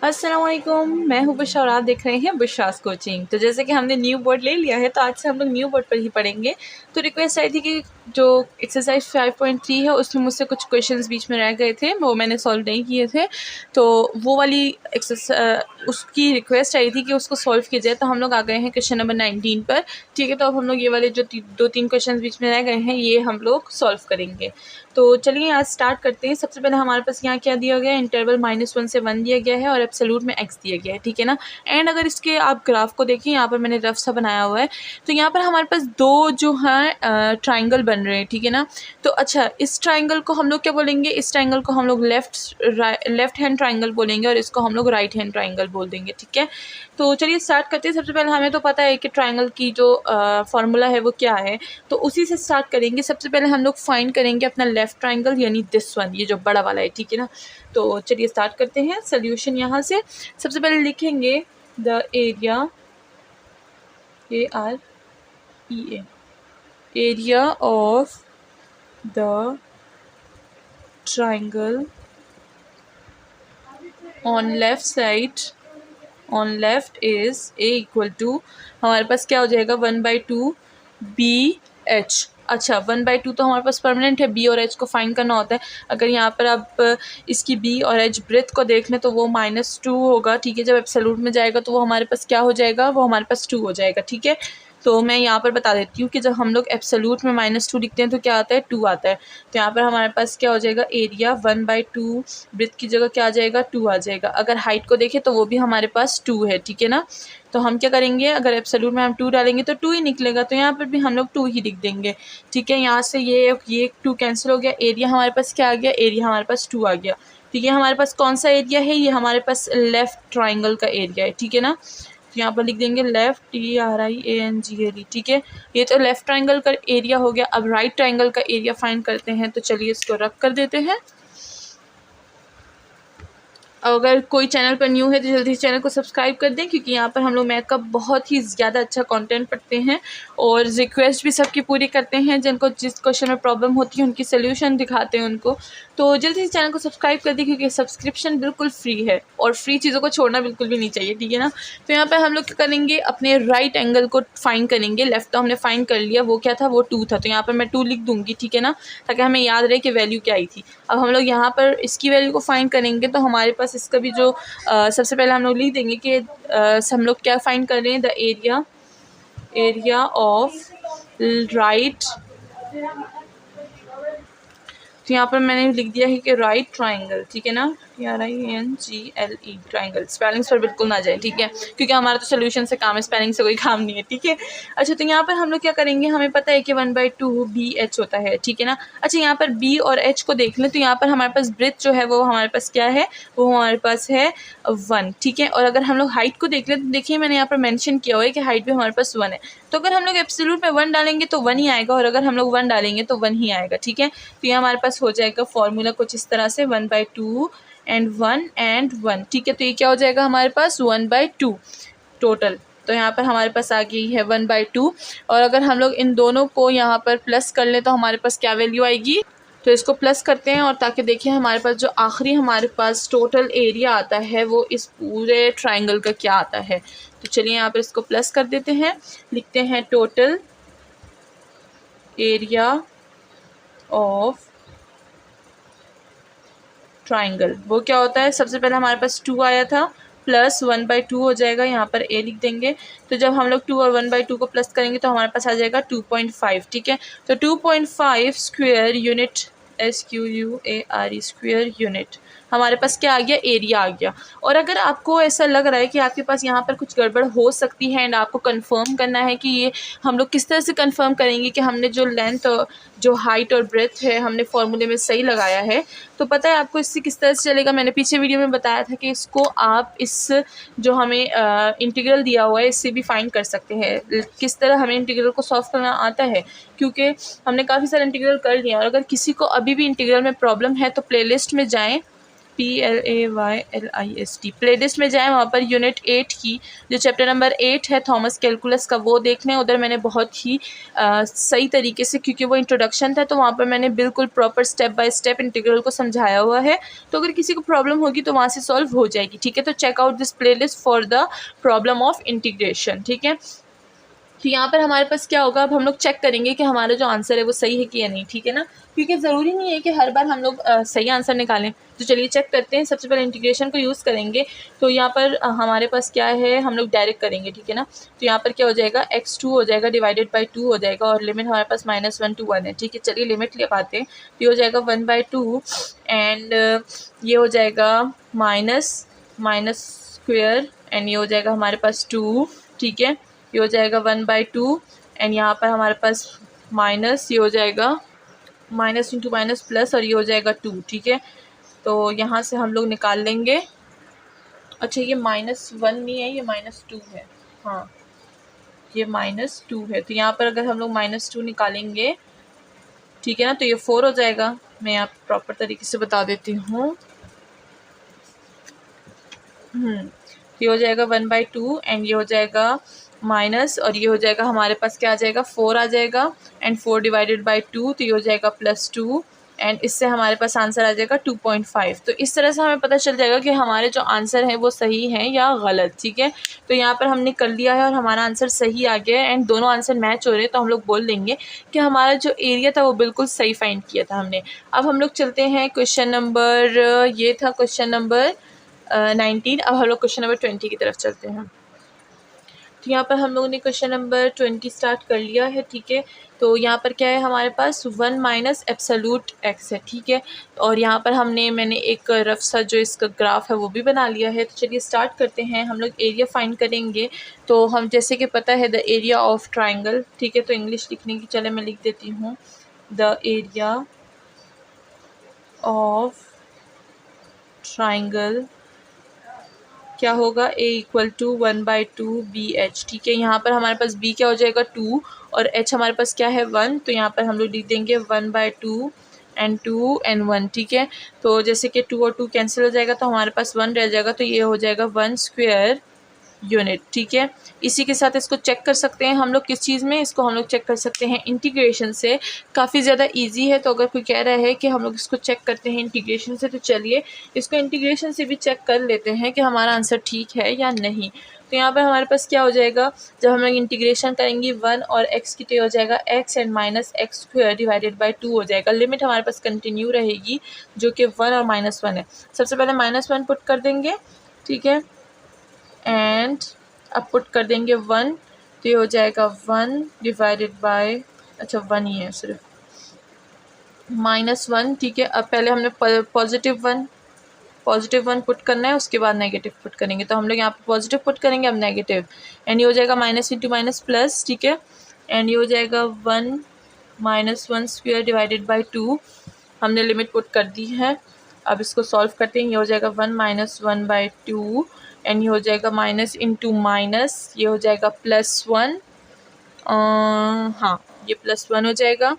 अस्सलाम वालेकुम, मैं हूँ बुशरा और आप देख रहे हैं बुशरास कोचिंग। तो जैसे कि हमने न्यू बोर्ड ले लिया है तो आज से हम लोग न्यू बोर्ड पर ही पढ़ेंगे। तो रिक्वेस्ट आई थी कि जो एक्सरसाइज 5.3 है उसमें मुझसे कुछ क्वेश्चंस बीच में रह गए थे, वो मैंने सॉल्व नहीं किए थे। तो वो वाली उसकी रिक्वेस्ट आई थी कि उसको सॉल्व किया जाए। तो हम लोग आ गए हैं क्वेश्चन नंबर 19 पर। ठीक है, तो अब हम लोग ये वाले जो 2-3 क्वेश्चन बीच में रह गए हैं ये हम लोग सॉल्व करेंगे। तो चलिए आज स्टार्ट करते हैं। सबसे पहले हमारे पास यहाँ क्या दिया गया है, इंटरवल -1 से 1 दिया गया है और एब्सोल्यूट में x दिया गया है। ठीक है ना। एंड अगर इसके आप ग्राफ को देखें, यहाँ पर मैंने रफ सा बनाया हुआ है। तो यहाँ पर हमारे पास दो जो हैं ट्राइंगल बन रहे हैं। ठीक है ना। तो अच्छा, इस ट्राइंगल को हम लोग क्या बोलेंगे, इस ट्राइंगल को हम लोग लेफ्ट हैंड ट्राइंगल बोलेंगे और इसको हम लोग राइट हैंड ट्राइंगल बोल देंगे। ठीक है। तो चलिए स्टार्ट करते हैं। सबसे पहले हमें तो पता है कि ट्राइंगल की जो फार्मूला है वो क्या है, तो उसी से स्टार्ट करेंगे। सबसे पहले हम लोग फाइंड करेंगे अपना लेफ्ट ट्राइंगल यानी दिस वन, ये जो बड़ा वाला है। ठीक है ना। तो चलिए स्टार्ट करते हैं सोल्यूशन। यहाँ से सबसे पहले लिखेंगे the area, AREA, area of the triangle on left side, on left is A equal to, हमारे पास क्या हो जाएगा 1/2 BH। अच्छा, 1/2 तो हमारे पास परमानेंट है, B और H को फाइंड करना होता है। अगर यहाँ पर आप इसकी B और H ब्रेथ को देख लें तो वो -2 होगा। ठीक है, जब एब्सोल्यूट में जाएगा तो वो हमारे पास क्या हो जाएगा, वो हमारे पास 2 हो जाएगा। ठीक है, तो मैं यहाँ पर बता देती हूँ कि जब हम लोग एब्सोल्यूट में -2 लिखते हैं तो क्या आता है, 2 आता है। तो यहाँ पर हमारे पास क्या हो जाएगा, एरिया 1/2 ब्रेथ की जगह क्या आ जाएगा, 2 आ जाएगा। अगर हाइट को देखें तो वो भी हमारे पास 2 है। ठीक है ना। तो हम क्या करेंगे, अगर एब्सोल्यूट में हम 2 डालेंगे तो 2 ही निकलेगा, तो यहाँ पर भी हम लोग 2 ही लिख देंगे। ठीक है, यहाँ से ये 2 कैंसिल हो गया। एरिया हमारे पास क्या आ गया, एरिया हमारे पास 2 आ गया। ठीक है, हमारे पास कौन सा एरिया है, ये हमारे पास लेफ्ट ट्राइंगल का एरिया है। ठीक है ना। तो यहाँ पर लिख देंगे लेफ्ट, TRIANGLE। ठीक है, ये तो लेफ्ट ट्राइंगल का एरिया हो गया। अब राइट ट्राइंगल का एरिया फाइंड करते हैं। तो चलिए इसको रख कर देते हैं। अगर कोई चैनल पर न्यू है तो जल्दी से चैनल को सब्सक्राइब कर दें, क्योंकि यहाँ पर हम लोग मैथ का बहुत ही ज़्यादा अच्छा कंटेंट पढ़ते हैं और रिक्वेस्ट भी सबकी पूरी करते हैं। जिनको जिस क्वेश्चन में प्रॉब्लम होती है उनकी सोल्यूशन दिखाते हैं उनको। तो जल्दी से चैनल को सब्सक्राइब कर दें, क्योंकि सब्सक्रिप्शन बिल्कुल फ्री है और फ्री चीज़ों को छोड़ना बिल्कुल भी नहीं चाहिए। ठीक है ना। तो यहाँ पर हम लोग क्या करेंगे, अपने राइट एंगल को फाइंड करेंगे। लेफ्ट तो हमने फाइंड कर लिया, वो क्या था, वो 2 था। तो यहाँ पर मैं 2 लिख दूँगी। ठीक है ना, ताकि हमें याद रहे कि वैल्यू क्या आई थी। अब हम लोग यहाँ पर इसकी वैल्यू को फाइंड करेंगे। तो हमारे पास इसका भी जो सबसे पहले हम लोग लिख देंगे कि हम लोग क्या फाइंड कर रहे हैं, द एरिया ऑफ राइट। तो यहाँ पर मैंने लिख दिया है कि राइट ट्राइंगल। ठीक है ना, TRINGLE ट्राइंगल। स्पेलिंग्स पर बिल्कुल ना जाए। ठीक है, क्योंकि हमारा तो सोल्यूशन से काम है, स्पेलिंग से कोई काम नहीं है। ठीक है। अच्छा, तो यहाँ पर हम लोग क्या करेंगे, हमें पता है कि 1/2 BH होता है। ठीक है ना। अच्छा, यहाँ पर B और H को देख लें तो यहाँ पर हमारे पास ब्रेथ जो है वो हमारे पास क्या है, वो हमारे पास है 1। ठीक है, और अगर हम लोग हाइट को देख लें तो देखिए मैंने यहाँ पर मैंशन किया हुआ है कि हाइट भी हमारे पास 1 है। तो अगर हम लोग एब्सोल्यूट में 1 डालेंगे तो 1 ही आएगा, और अगर हम लोग 1 डालेंगे तो 1 ही आएगा। ठीक है, तो ये हमारे पास हो जाएगा फॉर्मूला कुछ इस तरह से, 1/2 एंड 1 एंड 1। ठीक है, तो ये क्या हो जाएगा हमारे पास 1/2 टोटल। तो यहाँ पर हमारे पास आ गई है 1/2, और अगर हम लोग इन दोनों को यहाँ पर प्लस कर लें तो हमारे पास क्या वैल्यू आएगी। तो इसको प्लस करते हैं और ताकि देखिए हमारे पास जो आखिरी हमारे पास टोटल एरिया आता है वो इस पूरे ट्राइंगल का क्या आता है। तो चलिए यहाँ पर इसको प्लस कर देते हैं, लिखते हैं टोटल एरिया ऑफ ट्राइंगल। वो क्या होता है, सबसे पहले हमारे पास 2 आया था, प्लस 1/2 हो जाएगा। यहाँ पर A लिख देंगे। तो जब हम लोग 2 और 1/2 को प्लस करेंगे तो हमारे पास आ जाएगा 2.5। ठीक है, तो 2.5 square unit, SQUARE square unit हमारे पास क्या आ गया, एरिया आ गया। और अगर आपको ऐसा लग रहा है कि आपके पास यहाँ पर कुछ गड़बड़ हो सकती है एंड आपको कंफर्म करना है कि ये हम लोग किस तरह से कंफर्म करेंगे कि हमने जो लेंथ, जो हाइट और ब्रेथ है हमने फॉर्मूले में सही लगाया है, तो पता है आपको इससे किस तरह से चलेगा। मैंने पीछे वीडियो में बताया था कि इसको आप इस जो हमें इंटीग्रल दिया हुआ है इससे भी फाइंड कर सकते हैं। किस तरह हमें इंटीग्रल को सॉल्व करना आता है, क्योंकि हमने काफ़ी सारे इंटीग्रल कर लिए। और अगर किसी को अभी भी इंटीग्रल में प्रॉब्लम है तो प्लेलिस्ट में जाएं, PLAYLIST प्लेलिस्ट में जाएं, वहाँ पर यूनिट 8 की जो चैप्टर नंबर 8 है थॉमस कैलकुलस का वो देख लें। उधर मैंने बहुत ही सही तरीके से, क्योंकि वो इंट्रोडक्शन था, तो वहाँ पर मैंने बिल्कुल proper step by step integral को समझाया हुआ है। तो अगर किसी को प्रॉब्लम होगी तो वहाँ से सॉल्व हो जाएगी, ठीक है। तो check out this playlist for the problem of integration, ठीक है। तो यहाँ पर हमारे पास क्या होगा, अब हम लोग चेक करेंगे कि हमारा जो आंसर है वो सही है कि या नहीं, ठीक है ना, क्योंकि ज़रूरी नहीं है कि हर बार हम लोग सही आंसर निकालें। तो चलिए चेक करते हैं। सबसे पहले इंटीग्रेशन को यूज़ करेंगे। तो यहाँ पर हमारे पास क्या है, हम लोग डायरेक्ट करेंगे, ठीक है ना। तो यहाँ पर क्या हो जाएगा, x2 हो जाएगा डिवाइडेड बाई 2 हो जाएगा, और लिमिट हमारे पास -1 to 1 है, ठीक है। चलिए लिमिट ले पाते हैं। तो ये हो जाएगा 1/2 एंड ये हो जाएगा माइनस स्क्वेयर एंड ये हो जाएगा हमारे पास 2, ठीक है। ये हो जाएगा 1/2 एंड यहाँ पर हमारे पास माइनस, ये हो जाएगा माइनस इंटू माइनस प्लस, और ये हो जाएगा 2, ठीक है। तो यहाँ से हम लोग निकाल लेंगे। अच्छा ये -1 नहीं है, ये -2 है, हाँ ये -2 है। तो यहाँ पर अगर हम लोग -2 निकालेंगे, ठीक है ना, तो ये 4 हो जाएगा। मैं यहाँ प्रॉपर तरीके से बता देती हूँ। ये हो जाएगा 1/2 एंड ये हो जाएगा माइनस, और ये हो जाएगा हमारे पास क्या आ जाएगा, 4 आ जाएगा एंड 4 डिवाइडेड बाई 2, तो ये हो जाएगा +2 एंड इससे हमारे पास आंसर आ जाएगा 2.5। तो इस तरह से हमें पता चल जाएगा कि हमारे जो आंसर हैं वो सही हैं या गलत, ठीक है। तो यहाँ पर हमने कर लिया है और हमारा आंसर सही आ गया है एंड दोनों आंसर मैच हो रहे हैं, तो हम लोग बोल देंगे कि हमारा जो एरिया था वो बिल्कुल सही फाइंड किया था हमने। अब हम लोग चलते हैं क्वेश्चन नंबर, ये था क्वेश्चन नंबर 19। अब हम लोग क्वेश्चन नंबर 20 की तरफ चलते हैं। तो यहाँ पर हम लोगों ने क्वेश्चन नंबर 20 स्टार्ट कर लिया है, ठीक है। तो यहाँ पर क्या है हमारे पास 1 माइनस एब्सोल्यूट x है, ठीक है। और यहाँ पर मैंने एक रफ सा जो इसका ग्राफ है वो भी बना लिया है। तो चलिए स्टार्ट करते हैं। हम लोग एरिया फाइंड करेंगे। तो हम जैसे कि पता है द एरिया ऑफ ट्राइंगल, ठीक है। तो इंग्लिश लिखने की चले मैं लिख देती हूँ, द एरिया ऑफ ट्राइंगल क्या होगा, a = 1/2 BH, ठीक है। यहाँ पर हमारे पास b क्या हो जाएगा 2 और h हमारे पास क्या है 1, तो यहाँ पर हम लोग लिख देंगे 1/2 एंड 2 एंड 1, ठीक है। तो जैसे कि 2 और 2 कैंसिल हो जाएगा तो हमारे पास 1 रह जाएगा, तो ये हो जाएगा 1 स्क्वायर यूनिट, ठीक है। इसी के साथ इसको चेक कर सकते हैं हम लोग किस चीज़ में, इसको हम लोग चेक कर सकते हैं इंटीग्रेशन से। काफ़ी ज़्यादा इजी है। तो अगर कोई कह रहा है कि हम लोग इसको चेक करते हैं इंटीग्रेशन से, तो चलिए इसको इंटीग्रेशन से भी चेक कर लेते हैं कि हमारा आंसर ठीक है या नहीं। तो यहाँ पर हमारे पास क्या हो जाएगा, जब हम लोग इंटीग्रेशन करेंगे 1 और x की, तो हो जाएगा x and -x² divided by 2 हो जाएगा। लिमिट हमारे पास कंटिन्यू रहेगी जो कि 1 और -1 है। सबसे पहले -1 पुट कर देंगे, ठीक है, एंड अब पुट कर देंगे 1, तो ये हो जाएगा 1 डिवाइडेड बाय, अच्छा 1 ही है सिर्फ, -1, ठीक है। अब पहले हमने पॉजिटिव 1 पुट करना है, उसके बाद नेगेटिव पुट करेंगे। तो हम लोग यहाँ पे पॉजिटिव पुट करेंगे, अब नेगेटिव, एंड ये हो जाएगा माइनस इंटू माइनस प्लस, ठीक है। एंड ये हो जाएगा 1 -1 स्क्वायर डिवाइडेड बाई 2, हमने लिमिट पुट कर दी है। अब इसको सॉल्व करते हैं। ये हो जाएगा 1 - 1/2 एंड ये हो जाएगा माइनस इंटू माइनस, ये हो जाएगा +1, हाँ ये +1 हो जाएगा,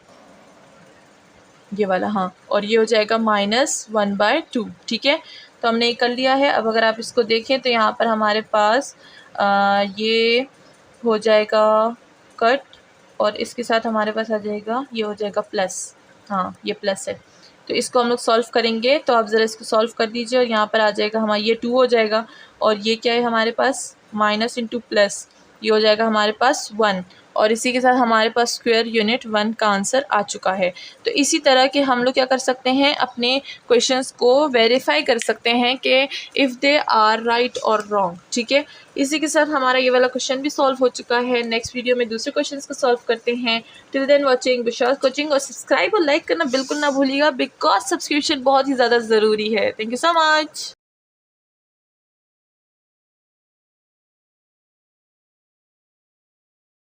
ये वाला, हाँ, और ये हो जाएगा -1/2, ठीक है। तो हमने ये कर लिया है। अब अगर आप इसको देखें तो यहाँ पर हमारे पास ये हो जाएगा कट, और इसके साथ हमारे पास आ जाएगा, ये हो जाएगा प्लस, हाँ ये प्लस है। तो इसको हम लोग सॉल्व करेंगे। तो आप ज़रा इसको सॉल्व कर दीजिए, और यहाँ पर आ जाएगा हमारा ये 2 हो जाएगा, और ये क्या है हमारे पास माइनस इंटू प्लस, ये हो जाएगा हमारे पास 1, और इसी के साथ हमारे पास स्क्वायर यूनिट 1 का आंसर आ चुका है। तो इसी तरह के हम लोग क्या कर सकते हैं, अपने क्वेश्चंस को वेरीफाई कर सकते हैं कि इफ़ दे आर राइट और रॉन्ग, ठीक है। इसी के साथ हमारा ये वाला क्वेश्चन भी सॉल्व हो चुका है। नेक्स्ट वीडियो में दूसरे क्वेश्चंस को सॉल्व करते हैं। टिल देन वॉचिंग विशाल कोचिंग, और सब्सक्राइब और लाइक करना बिल्कुल ना भूलिएगा, बिकॉज सब्सक्रिप्शन बहुत ही ज़्यादा ज़रूरी है। Thank you so much.